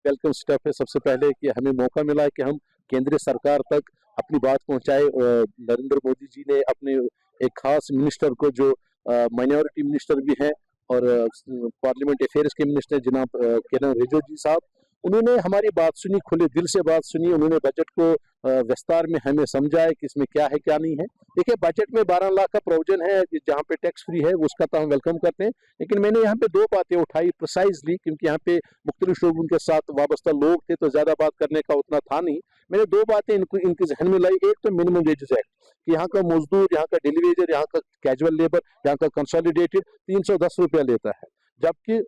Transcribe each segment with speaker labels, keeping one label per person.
Speaker 1: Welcome step है सबसे पहले कि हमें मौका मिला है कि हम केंद्रीय सरकार तक अपनी बात पहुंचाए। नरेंद्र मोदी जी ने अपने एक खास मिनिस्टर को जो माइनॉरिटी मिनिस्टर भी हैं और पार्लियामेंट अफेयर्स के मिनिस्टर जनाब किरण रिजिजू जी साहब, उन्होंने हमारी बात सुनी, खुले दिल से बात सुनी। उन्होंने बजट को विस्तार में हमें समझाया कि इसमें क्या है क्या नहीं है। देखिए, बजट में 12 लाख का प्रोविजन है जहाँ पे टैक्स फ्री है, उसका तो हम वेलकम करते हैं, लेकिन मैंने यहाँ पे दो बातें उठाई प्रिसाइजली, क्योंकि यहाँ पे मुख्तलिफ शोबों के साथ वाबस्ता लोग थे तो ज्यादा बात करने का उतना था नहीं। मैंने दो बातें इनके जहन में लाई। एक तो मिनिमम वेजेस एक्ट कि यहाँ का मजदूर, यहाँ का डेली वेजर, यहाँ का कैजुअल लेबर, यहाँ का कंसोलिडेटेड 310 रुपया लेता है, जबकि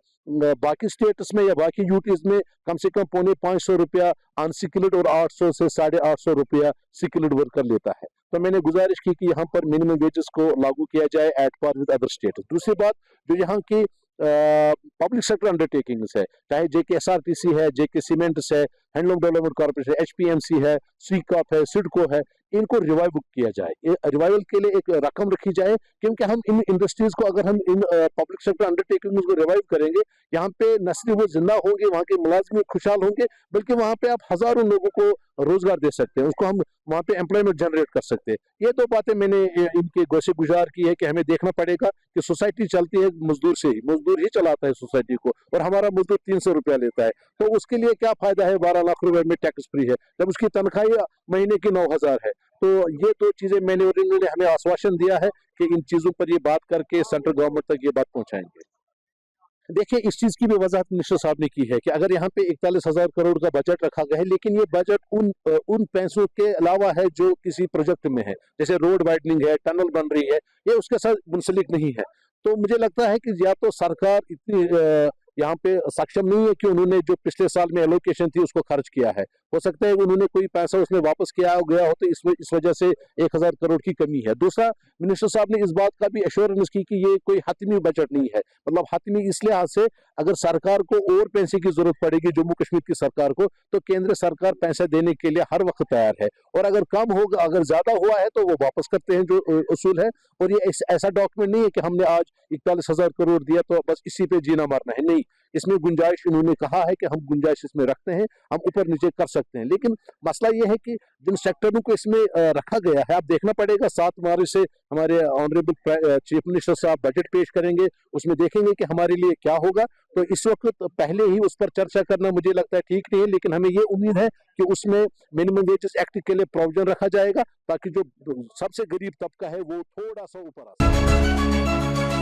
Speaker 1: बाकी स्टेट्स में या बाकी यूटीज में कम से कम 450 रुपया अनस्किल्ड और 800 से 850 रुपया स्किल्ड वर्कर लेता है। तो मैंने गुजारिश की कि यहाँ पर मिनिमम वेजेस को लागू किया जाए at par with other states. दूसरी बात, जो यहाँ की पब्लिक सेक्टर अंडरटेकिंग्स है, चाहे JKSRTC है, JK सीमेंट्स है, हैंडलूम डेवलपमेंट कॉर्पोरेशन, HPMC है, स्वीकॉप है, सिडको है, इनको रिवाइव किया जाए। रिवाइवल के लिए एक रकम रखी जाए, क्योंकि हम इन इंडस्ट्रीज को, अगर हम इन पब्लिक सेक्टर अंडरटेकिंग्स को रिवाइव करेंगे, यहाँ पे न सिर्फ वो जिंदा होंगे, वहाँ के मुलाजिम खुशहाल होंगे, बल्कि वहाँ पे आप हजारों लोगों को रोजगार दे सकते हैं, उसको हम वहाँ पे एम्प्लॉयमेंट जनरेट कर सकते हैं। ये दो बातें मैंने इनके गोशे गुजार की है कि हमें देखना पड़ेगा कि सोसाइटी चलती है मजदूर से ही, मजदूर ही चलाता है सोसाइटी को, और हमारा मजदूर 300 रुपया लेता है, तो उसके लिए क्या फायदा है 12 लाख रुपए में टैक्स फ्री है जब उसकी तनख्वाह महीने की 9,000 है। तो ये दो चीजें मैंने, और इन्होंने हमें आश्वासन दिया है कि इन चीजों पर ये बात करके सेंट्रल गवर्नमेंट तक ये बात पहुंचाएंगे। देखिए, इस चीज की भी वजाहत मिनिस्टर साहब ने की है कि अगर यहाँ पे 41,000 करोड़ का बजट रखा गया है, लेकिन ये बजट उन पैसों के अलावा है जो किसी प्रोजेक्ट में है, जैसे रोड वाइडनिंग है, टनल बन रही है, ये उसके साथ मुंसलिक नहीं है। तो मुझे लगता है कि या तो सरकार इतनी यहाँ पे सक्षम नहीं है कि उन्होंने जो पिछले साल में एलोकेशन थी उसको खर्च किया है, हो सकता है कि उन्होंने कोई पैसा उसमें वापस किया गया हो, तो इस वजह से 1,000 करोड़ की कमी है। दूसरा, मिनिस्टर साहब ने इस बात का भी एश्योरेंस की कि ये कोई हतमी बजट नहीं है, मतलब हतमी इस लिहाज से अगर सरकार को और पैसे की जरूरत पड़ेगी, जम्मू कश्मीर की सरकार को, तो केंद्र सरकार पैसे देने के लिए हर वक्त तैयार है, और अगर कम होगा, अगर ज्यादा हुआ है तो वो वापस करते हैं जो उसूल है। और ये ऐसा डॉक्यूमेंट नहीं है कि हमने आज 41,000 करोड़ दिया तो बस इसी पे जीना मरना है, नहीं, इसमें गुंजाइश, इन्होंने कहा है कि हम गुंजाइश इसमें रखते हैं, हम ऊपर नीचे कर सकते हैं। लेकिन मसला ये है कि जिन सेक्टरों को इसमें रखा गया है, आप देखना पड़ेगा 7 मार्च से हमारे ऑनरेबल चीफ मिनिस्टर साहब बजट पेश करेंगे, उसमें देखेंगे कि हमारे लिए क्या होगा। तो इस वक्त पहले ही उस पर चर्चा करना मुझे लगता है ठीक नहीं है, लेकिन हमें ये उम्मीद है कि उसमें मिनिमम वेजेस एक्ट के लिए प्रोविजन रखा जाएगा, ताकि जो सबसे गरीब तबका है वो थोड़ा सा ऊपर आ सके।